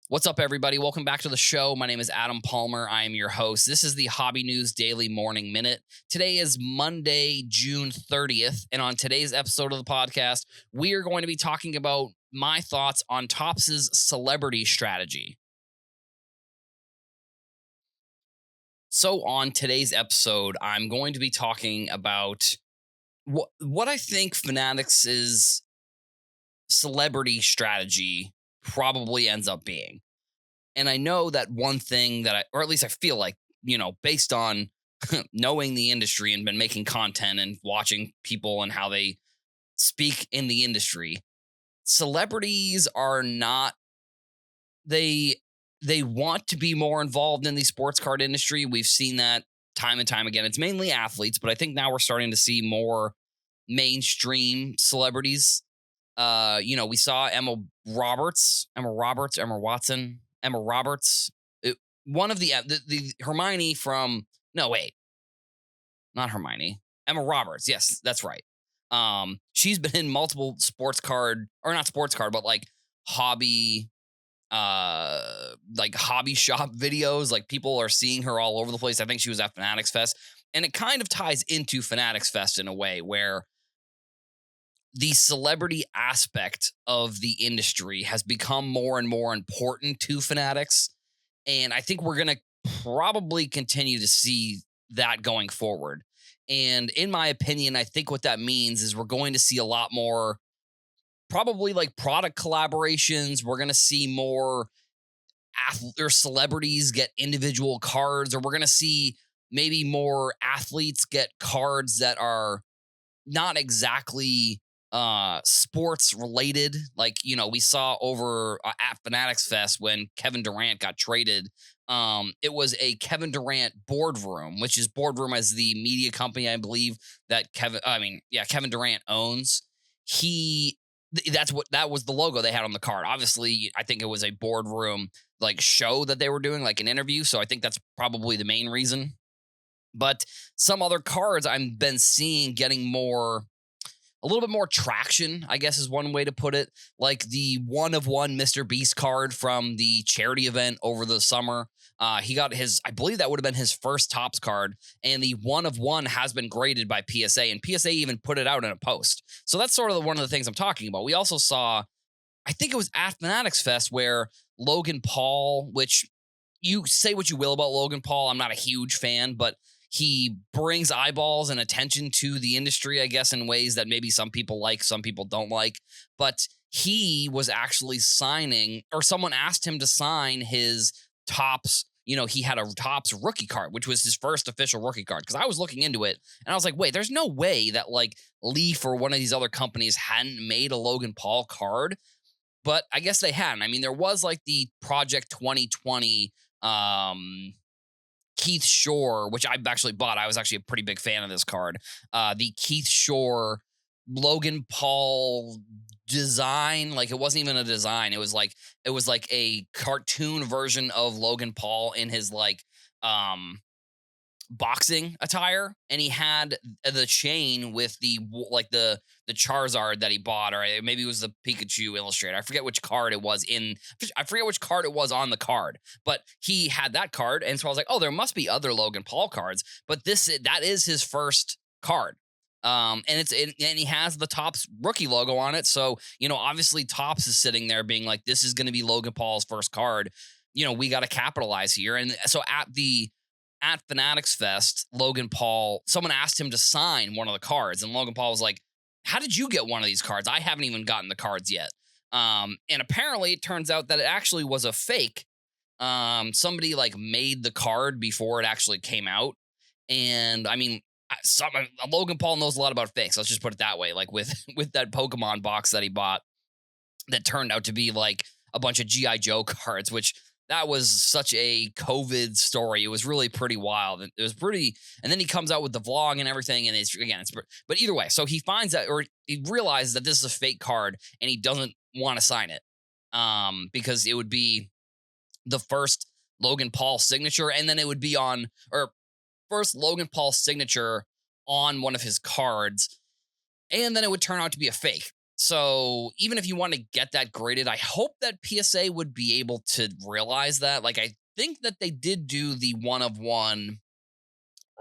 What's up, everybody? Welcome back to the show. My name is Adam Palmer. I am your host. This is the Hobby News Daily Morning Minute. Today is Monday, June 30th. And on today's episode of the podcast, we are going to be talking about my thoughts on Topps' celebrity strategy. So, on today's episode, I'm going to be talking about what I think Fanatics' celebrity strategy probably ends up being. And I know that one thing that or at least I feel like, based on knowing the industry and been making content and watching people and how they speak in the industry, celebrities are not they they want to be more involved in the sports card industry. We've seen that time and time again. It's mainly athletes, but I think now we're starting to see more mainstream celebrities. We saw Emma Watson, Emma Roberts. One of the Hermione from no wait, not Hermione, Emma Roberts. Yes, that's right. She's been in multiple sports card or not sports card, but hobby hobby shop videos. Like people are seeing her all over the place. I think she was at Fanatics Fest, and it kind of ties into Fanatics Fest in a way where the celebrity aspect of the industry has become more and more important to Fanatics. And I think we're going to probably continue to see that going forward. And in my opinion, I think what that means is we're going to see a lot more probably like product collaborations. We're going to see more or celebrities get individual cards, or we're going to see maybe more athletes get cards that are not exactly sports related. Like, we saw over at Fanatics Fest when Kevin Durant got traded. It was a Kevin Durant boardroom, which is boardroom as the media company, I believe, that Kevin Durant owns. That was the logo they had on the card. Obviously, I think it was a boardroom like show that they were doing, like an interview. So I think that's probably the main reason. But some other cards I've been seeing getting a little bit more traction, I guess is one way to put it. Like the one of one Mr. Beast card from the charity event over the summer. He got I believe that would have been his first Topps card. And the one of one has been graded by PSA, and PSA even put it out in a post. So that's sort of one of the things I'm talking about. We also saw, I think it was at Fanatics Fest, where Logan Paul, which you say what you will about Logan Paul, I'm not a huge fan, but he brings eyeballs and attention to the industry, I guess, in ways that maybe some people like, some people don't like. But he was actually signing, or someone asked him to sign his Topps. He had a Topps rookie card, which was his first official rookie card. Because I was looking into it and I was like, wait, there's no way that like Leaf or one of these other companies hadn't made a Logan Paul card. But I guess they hadn't. I mean, there was like the Project 2020 Keith Shore, which I've actually bought. I was actually a pretty big fan of this card. The Keith Shore Logan Paul design, like it wasn't even a design. It was like a cartoon version of Logan Paul in his boxing attire, and he had the chain with the Charizard that he bought, or maybe it was the Pikachu illustrator. I forget which card it was on the card, but he had that card, and so I was like, oh, there must be other Logan Paul cards, but that is his first card. And he has the Topps rookie logo on it. So, obviously Topps is sitting there being like, this is going to be Logan Paul's first card. We got to capitalize here. And so at Fanatics Fest, Logan Paul, someone asked him to sign one of the cards, and Logan Paul was like, how did you get one of these cards? I haven't even gotten the cards yet. And apparently it turns out that it actually was a fake. Somebody like made the card before it actually came out. And I mean, Logan Paul knows a lot about fakes. Let's just put it that way. Like with with that Pokemon box that he bought, that turned out to be like a bunch of GI Joe cards, which that was such a COVID story. It was really pretty wild. It was pretty, and then he comes out with the vlog and everything, and but either way, so he finds that, or he realizes that this is a fake card, and he doesn't want to sign it, because it would be the first Logan Paul signature, and then it would be on, or first Logan Paul signature on one of his cards, and then it would turn out to be a fake. So even if you want to get that graded, I hope that PSA would be able to realize that. Like, I think that they did do the one of one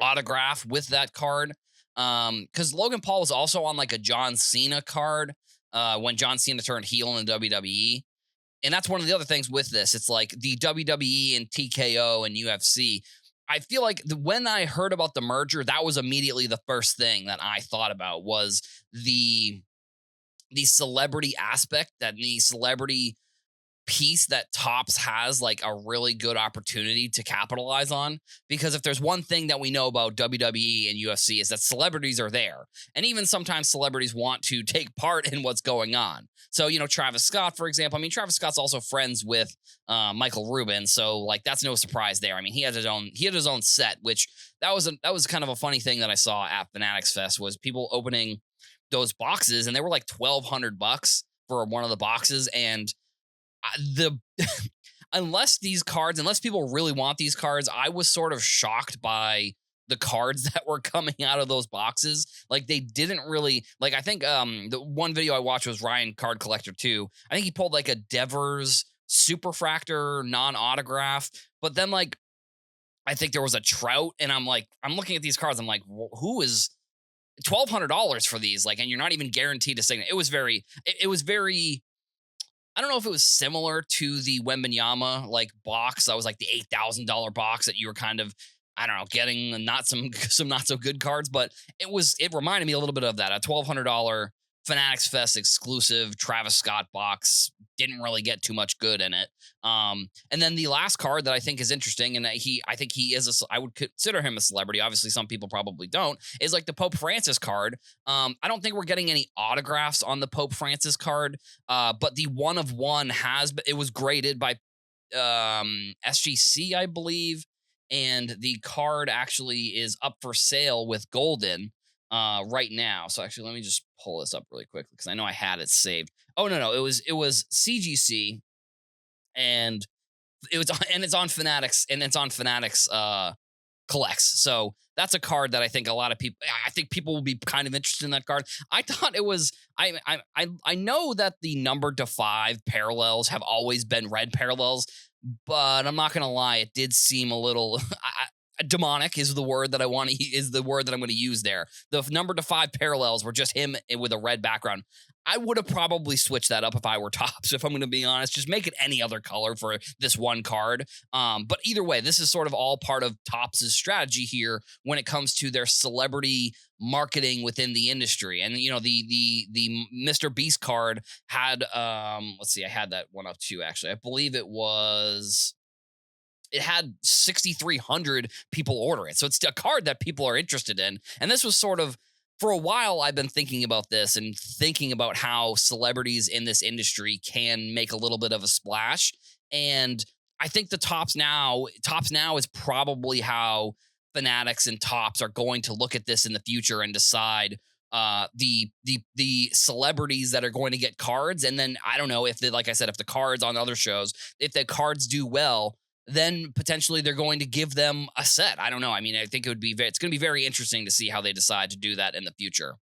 autograph with that card. Because Logan Paul was also on like a John Cena card when John Cena turned heel in WWE. And that's one of the other things with this. It's like the WWE and TKO and UFC. I feel like when I heard about the merger, that was immediately the first thing that I thought about was the celebrity aspect, that the celebrity piece that Tops has like a really good opportunity to capitalize on. Because if there's one thing that we know about WWE and UFC is that celebrities are there. And even sometimes celebrities want to take part in what's going on. So, Travis Scott, for example, I mean, Travis Scott's also friends with Michael Rubin. So like, that's no surprise there. I mean, he had his own set, which that was kind of a funny thing that I saw at Fanatics Fest was people opening those boxes and they were like $1,200 for one of the boxes. And the unless people really want these cards, I was sort of shocked by the cards that were coming out of those boxes. Like they didn't really like. I think the one video I watched was Ryan Card Collector 2. I think he pulled like a Devers Superfractor non-autograph, but then like I think there was a Trout, and I'm looking at these cards. I'm like, who is $1,200 for these? Like, and you're not even guaranteed to sign. It was very. I don't know if it was similar to the Wembanyama like box. That was like the $8,000 box that you were kind of, I don't know, getting not some not so good cards, but it reminded me a little bit of that. A $1,200 Fanatics Fest exclusive Travis Scott box didn't really get too much good in it. And then the last card that I think is interesting, and I think he is I would consider him a celebrity. Obviously, some people probably don't. Is like the Pope Francis card. I don't think we're getting any autographs on the Pope Francis card, but the one of one it was graded by SGC, I believe, and the card actually is up for sale with Golden right now. So actually, let me just pull this up really quickly because I know I had it saved. Oh no, it was CGC, and it's on Fanatics, and it's on Fanatics collects. So that's a card that I think people will be kind of interested in that card. I thought it was I know that the number to 5 parallels have always been red parallels, but I'm not gonna lie, it did seem a little demonic is the word that I'm going to use there. The number to 5 parallels were just him with a red background. I would have probably switched that up if I were Tops, if I'm going to be honest. Just make it any other color for this one card. But either way, this is sort of all part of Tops' strategy here when it comes to their celebrity marketing within the industry. And the Mr. Beast card had let's see, I had that one up too actually. I believe it had 6,300 people order it. So it's a card that people are interested in. And this was sort of, for a while, I've been thinking about this and thinking about how celebrities in this industry can make a little bit of a splash. And I think the Tops now is probably how Fanatics and Tops are going to look at this in the future and decide the celebrities that are going to get cards. And then I don't know if like I said, if the cards on other shows, if the cards do well, then potentially they're going to give them a set. I don't know. I mean, I think it's going to be very interesting to see how they decide to do that in the future.